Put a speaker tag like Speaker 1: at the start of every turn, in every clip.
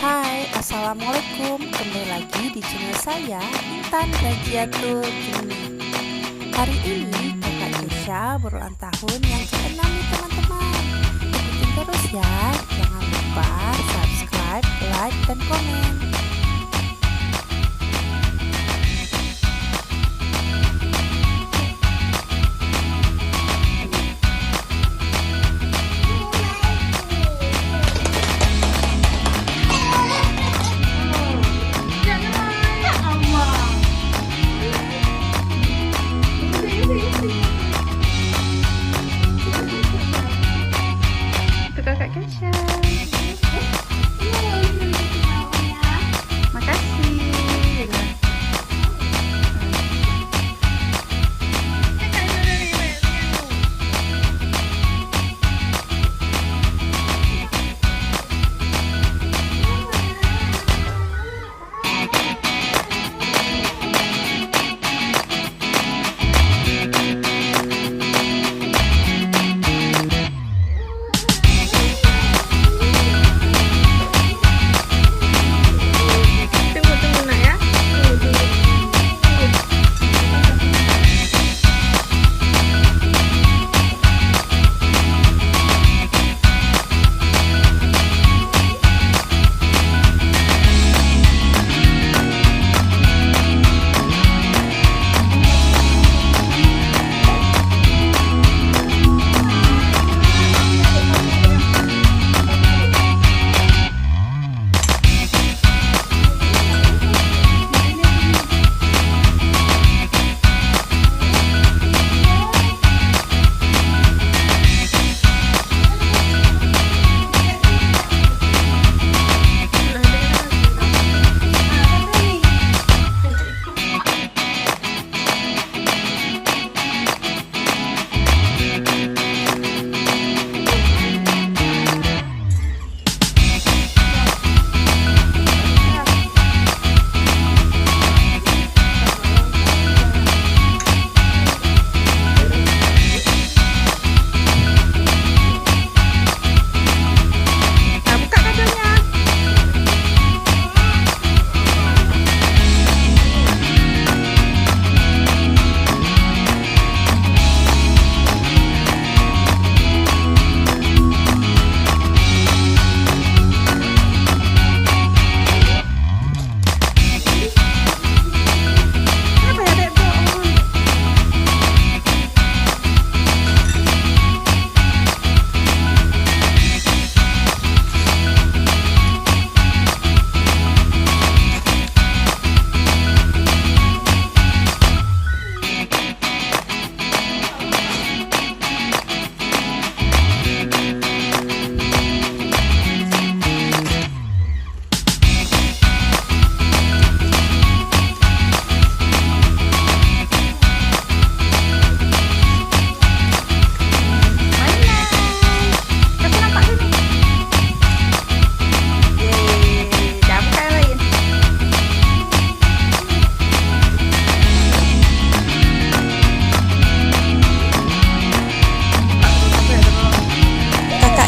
Speaker 1: Hai, Assalamualaikum. Kembali lagi di channel saya, Intan Rajiatul Juni. Hari ini kakak Kesha berulang tahun yang ke-6 nih teman-teman. Ikutin terus ya, jangan lupa subscribe, like, dan komen. Kakak Kesha. Makasih.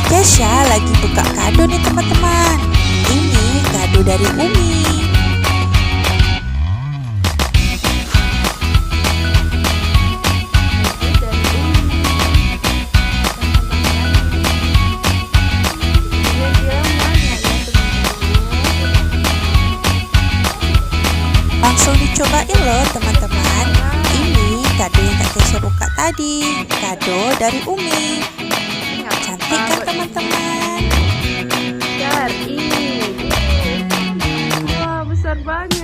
Speaker 1: Kesha lagi buka kado nih teman-teman. Ini kado dari Umi. Langsung dicobain loh teman-teman. Ini kado yang Kak Kesha buka tadi. Kado dari Umi. Cantik kan teman-teman?
Speaker 2: Wah, besar banget.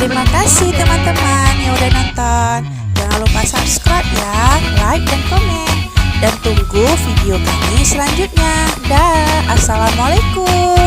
Speaker 1: Terima kasih teman-teman yang udah nonton. Jangan lupa subscribe ya, like dan komen. Dan tunggu video kami selanjutnya. Dah, assalamualaikum.